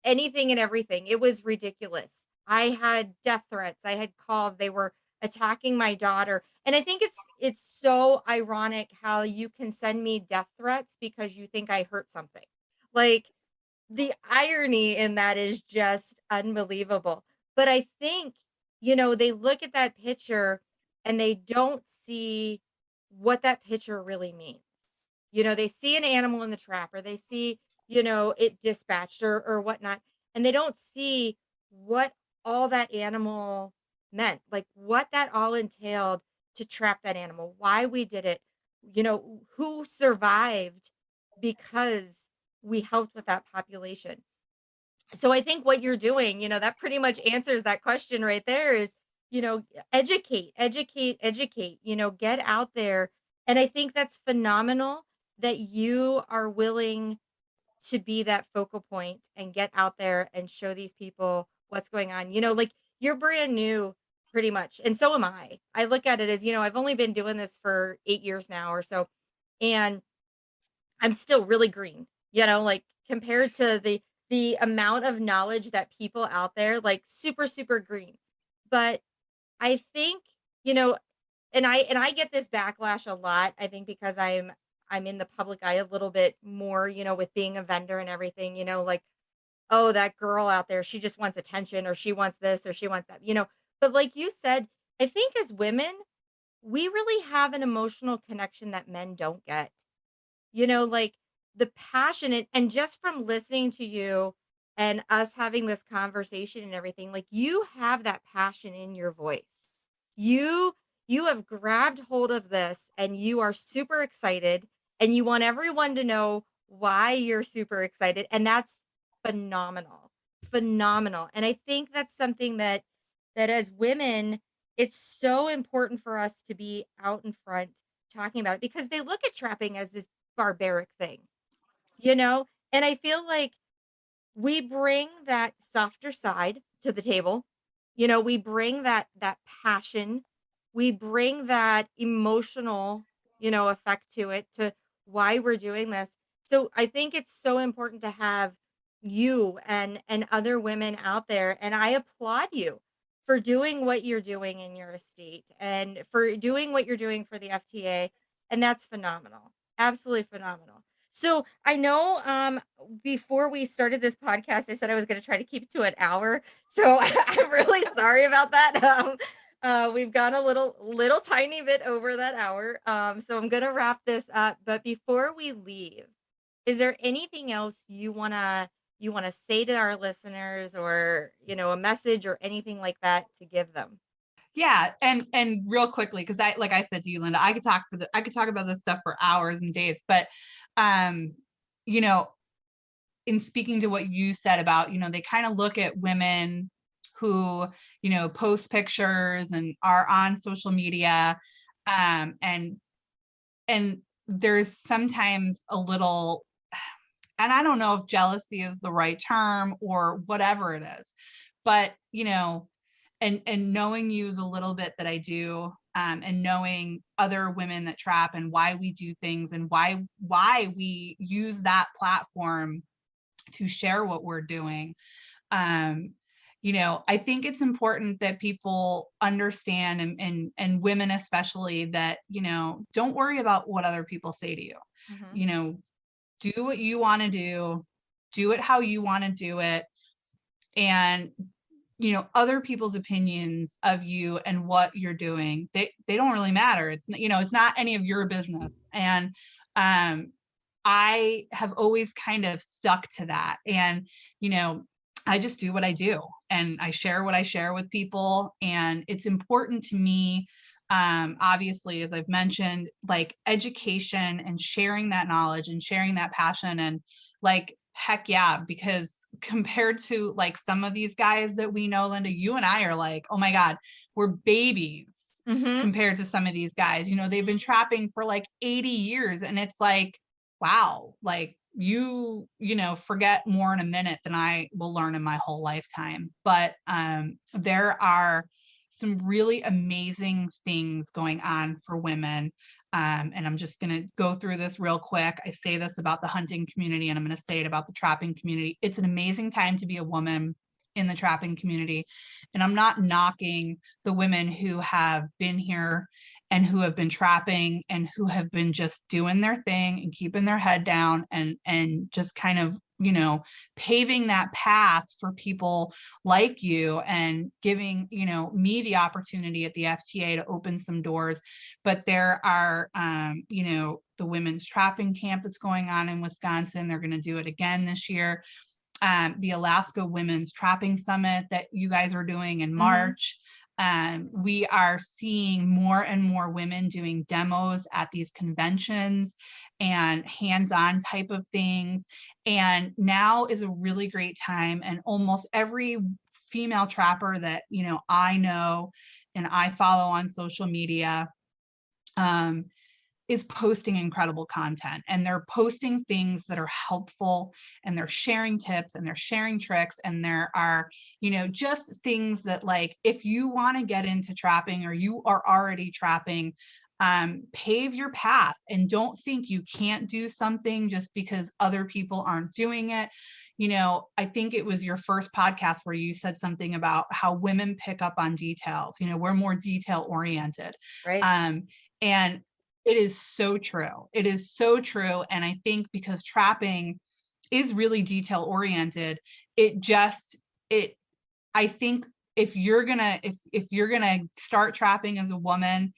anything and everything. It was ridiculous. I had death threats, I had calls, they were attacking my daughter, and I think it's so ironic how you can send me death threats because you think I hurt something. Like, the irony in that is just unbelievable. But I think, they look at that picture and they don't see what that picture really means. They see an animal in the trap, or they see, it dispatched, or whatnot, and they don't see what all that animal meant, like what that all entailed to trap that animal, why we did it, who survived because we helped with that population. So I think what you're doing, that pretty much answers that question right there is, educate, educate, educate, get out there. And I think that's phenomenal that you are willing to be that focal point and get out there and show these people what's going on. Like, you're brand new pretty much. And so am I. I look at it as, I've only been doing this for 8 years now or so. And I'm still really green, like, compared to the amount of knowledge that people out there, like, super, super green. But I think, you know, and I get this backlash a lot, I think, because I'm in the public eye a little bit more, with being a vendor and everything, like, oh, that girl out there, she just wants attention, or she wants this, or she wants that. But like you said, I think as women, we really have an emotional connection that men don't get. Like, the passion, and just from listening to you and us having this conversation and everything, like, you have that passion in your voice. You you have grabbed hold of this and you are super excited, and you want everyone to know why you're super excited, and that's phenomenal. Phenomenal. And I think that's something that as women, it's so important for us to be out in front talking about it, because they look at trapping as this barbaric thing, you know? And I feel like we bring that softer side to the table. We bring that passion. We bring that emotional, effect to it, to why we're doing this. So I think it's so important to have you and other women out there, and I applaud you for doing what you're doing in your estate and for doing what you're doing for the FTA, and that's phenomenal. Absolutely phenomenal. So I know, before we started this podcast, I said I was going to try to keep it to an hour. So I'm really sorry about that. We've gone a little tiny bit over that hour. So I'm going to wrap this up. But before we leave, is there anything else you wanna say to our listeners, or a message or anything like that to give them?
Yeah, and real quickly, because like I said to you, Linda, I could talk about this stuff for hours and days, but um, you know, in speaking to what you said about, they kind of look at women who, post pictures and are on social media, and there's sometimes a little, and I don't know if jealousy is the right term or whatever it is, but and knowing you the little bit that I do, and knowing other women that trap and why we do things and why we use that platform to share what we're doing. Um, I think it's important that people understand, and women especially, that, don't worry about what other people say to you.
Mhm.
You know, do what you want to do it how you want to do it. And other people's opinions of you and what you're doing, they don't really matter. It's not any of your business. And I have always kind of stuck to that. And I just do what I do, and I share what I share with people. And it's important to me, obviously, as I've mentioned, like, education and sharing that knowledge and sharing that passion. And, like, heck yeah, because compared to, like, some of these guys that we know, Linda, you and I are like, oh my God, we're babies
Mhm.
compared to some of these guys. They've been trapping for like 80 years. And it's like, wow, like, forget more in a minute than I will learn in my whole lifetime. But there are some really amazing things going on for women. And I'm just going to go through this real quick. I say this about the hunting community, and I'm going to say it about the trapping community. It's an amazing time to be a woman in the trapping community. And I'm not knocking the women who have been here and who have been trapping and who have been just doing their thing and keeping their head down and just kind of, you know, paving that path for people like you and giving, you know, me the opportunity at the FTA to open some doors. But there are, you know, the women's trapping camp that's going on in Wisconsin. They're going to do it again this year. The Alaska Women's Trapping Summit that you guys are doing in March. We are seeing more and more women doing demos at these conventions and hands-on type of things. And now is a really great time. And almost every female trapper that, you know, I know and I follow on social media, is posting incredible content, and they're posting things that are helpful, and they're sharing tips and they're sharing tricks, and there are, you know, just things that, like, if you want to get into trapping or you are already trapping, pave your path and don't think you can't do something just because other people aren't doing it. You know, I think it was your first podcast where you said something about how women pick up on details. You know, we're more detail oriented.
Right.
And it is so true. It is so true. And I think because trapping is really detail oriented, I think if you're gonna start trapping as a woman,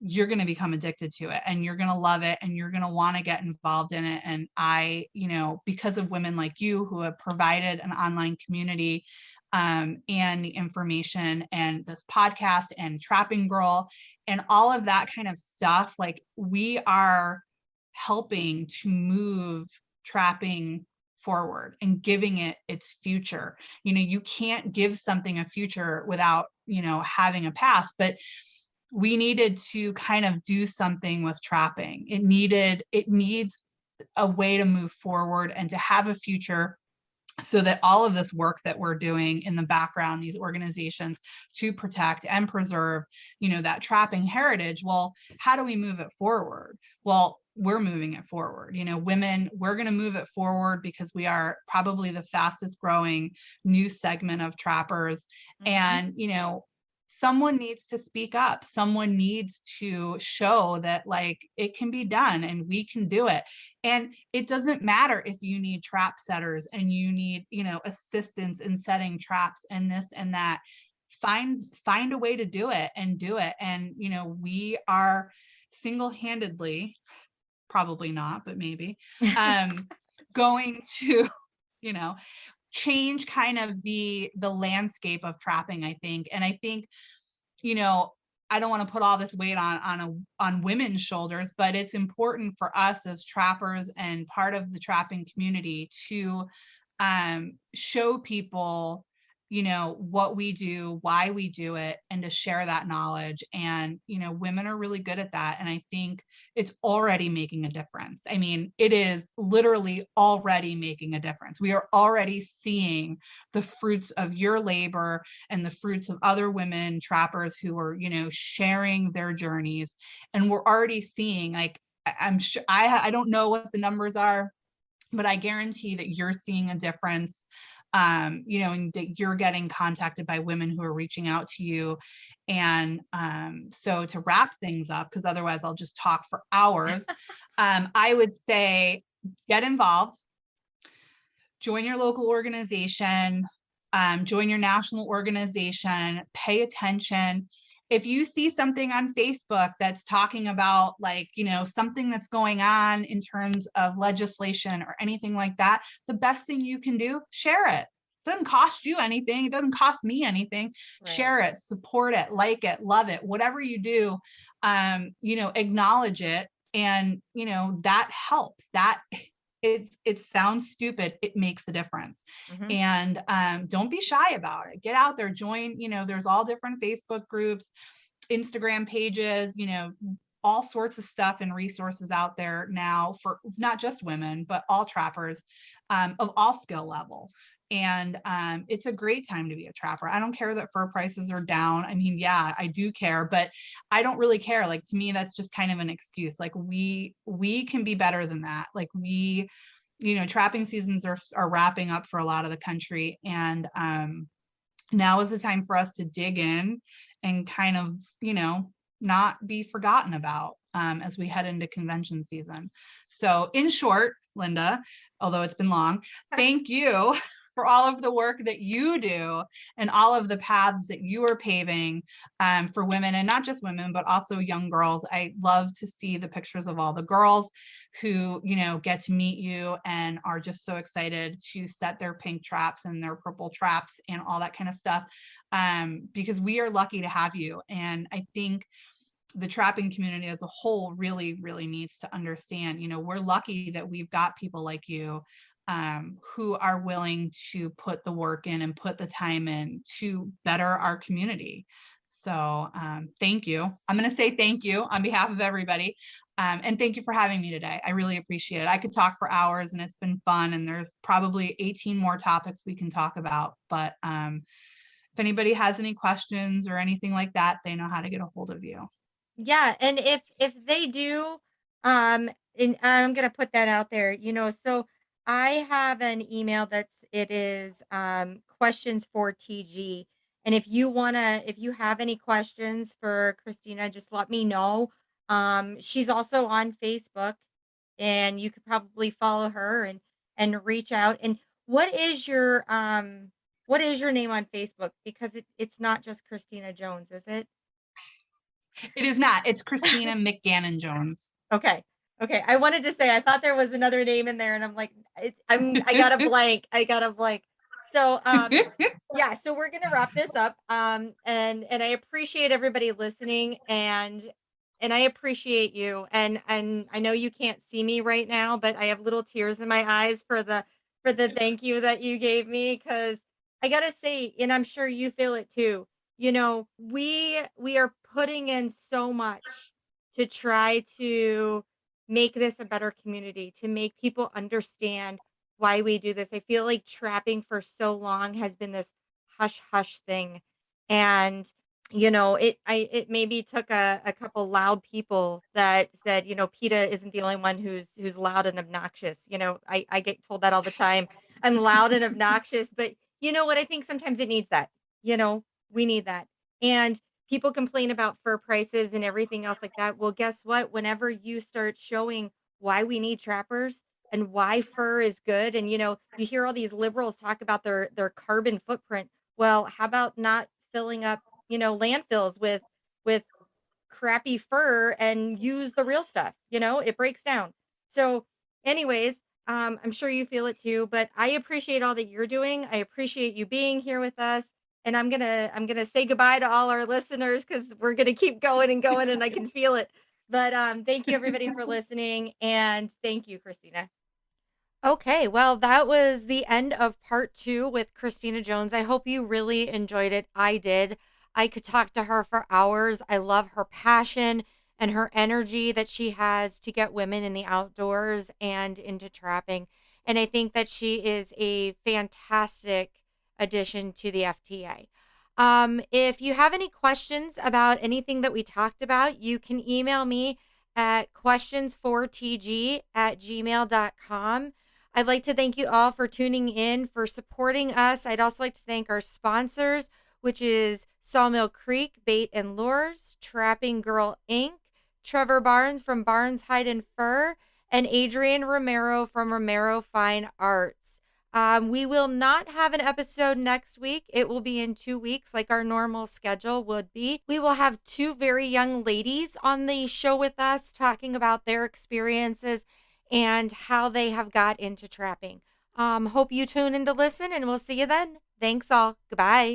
you're going to become addicted to it, and you're going to love it, and you're going to want to get involved in it. And I, you know, because of women like you who have provided an online community, and the information and this podcast and Trapping Girl and all of that kind of stuff, like, we are helping to move trapping forward and giving it its future. You know, you can't give something a future without, you know, having a past. But we needed to kind of do something with trapping. It needs a way to move forward and to have a future, so that all of this work that we're doing in the background, these organizations to protect and preserve, you know, that trapping heritage. Well, how do we move it forward? Well, we're moving it forward. You know, women, we're going to move it forward because we are probably the fastest growing new segment of trappers. And, you know, someone needs to speak up. Someone needs to show that, like, it can be done and we can do it. And it doesn't matter if you need trap setters and you need, you know, assistance in setting traps and this and that. Find a way to do it and do it. And, you know, we are single-handedly, probably not, but maybe, going to, you know, change kind of the landscape of trapping, I think. And I think, you know, I don't want to put all this weight on women's shoulders, but it's important for us as trappers and part of the trapping community to show people, you know, what we do, why we do it, and to share that knowledge. And, you know, women are really good at that. And I think it's already making a difference. I mean, it is literally already making a difference. We are already seeing the fruits of your labor and the fruits of other women trappers who are, you know, sharing their journeys. And we're already seeing, like, I'm sure, I don't know what the numbers are, but I guarantee that you're seeing a difference. You know, and that you're getting contacted by women who are reaching out to you. And so to wrap things up, because otherwise I'll just talk for hours, I would say get involved, join your local organization, join your national organization, pay attention. If you see something on Facebook that's talking about, like, you know, something that's going on in terms of legislation or anything like that, the best thing you can do, share it. It doesn't cost you anything. It doesn't cost me anything. Right. Share it, support it, like it, love it, whatever you do, you know, acknowledge it. And, you know, that helps. That it sounds stupid. It makes a difference. And don't be shy about it. Get out there, join, you know, there's all different Facebook groups, Instagram pages, you know, all sorts of stuff and resources out there now for not just women, but all trappers, of all skill level. And it's a great time to be a trapper. I don't care that fur prices are down. I mean, yeah, I do care, but I don't really care. Like, to me, that's just kind of an excuse. Like, we can be better than that. Like, trapping seasons are wrapping up for a lot of the country, and now is the time for us to dig in and kind of, not be forgotten about as we head into convention season. So, in short, Linda, although it's been long, thank you for all of the work that you do and all of the paths that you are paving for women, and not just women, but also young girls. I love to see the pictures of all the girls who, get to meet you and are just so excited to set their pink traps and their purple traps and all that kind of stuff, because we are lucky to have you. And I think the trapping community as a whole really, really needs to understand, we're lucky that we've got people like you who are willing to put the work in and put the time in to better our community. So thank you. I'm going to say thank you on behalf of everybody. And thank you for having me today. I really appreciate it. I could talk for hours and it's been fun, and there's probably 18 more topics we can talk about. But if anybody has any questions or anything like that, they know how to get a hold of you.
Yeah, and if they do, and I'm gonna put that out there, so I have an email it is questions for TG. And if you have any questions for Christina, just let me know. She's also on Facebook, and you could probably follow her and reach out. And what is your what is your name on Facebook? Because it's not just Christina Jones, is it?
It is not. It's Cristina McGannon Jones.
Okay. Okay. I wanted to say I thought there was another name in there, and I'm like, I got a blank. I got a blank. So yeah, so we're gonna wrap this up. And I appreciate everybody listening, and I appreciate you. And I know you can't see me right now, but I have little tears in my eyes for the thank you that you gave me, because I gotta say, and I'm sure you feel it too, we are putting in so much to try to make this a better community, to make people understand why we do this. I feel like trapping for so long has been this hush hush thing. And it maybe took a couple loud people that said, PETA isn't the only one who's loud and obnoxious. I get told that all the time. I'm loud and obnoxious, but you know what? I think sometimes it needs that. We need that. And people complain about fur prices and everything else like that. Well, guess what? Whenever you start showing why we need trappers and why fur is good, and you hear all these liberals talk about their carbon footprint. Well, how about not filling up, landfills with crappy fur and use the real stuff? It breaks down. So, anyways, I'm sure you feel it too, but I appreciate all that you're doing. I appreciate you being here with us. And I'm gonna say goodbye to all our listeners, because we're gonna keep going and going, and I can feel it. But thank you everybody for listening, and thank you, Christina. Okay, well, that was the end of part 2 with Christina Jones. I hope you really enjoyed it. I did. I could talk to her for hours. I love her passion and her energy that she has to get women in the outdoors and into trapping. And I think that she is a fantastic addition to the FTA. If you have any questions about anything that we talked about, you can email me at questionsfortg@gmail.com. I'd like to thank you all for tuning in, for supporting us. I'd also like to thank our sponsors, which is Sawmill Creek Bait and Lures, Trapping Girl Inc., Trevor Barnes from Barnes Hide and Fur, and Adrian Romero from Romero Fine Arts. We will not have an episode next week. It will be in 2 weeks, like our normal schedule would be. We will have 2 very young ladies on the show with us talking about their experiences and how they have got into trapping. Hope you tune in to listen, and we'll see you then. Thanks all. Goodbye.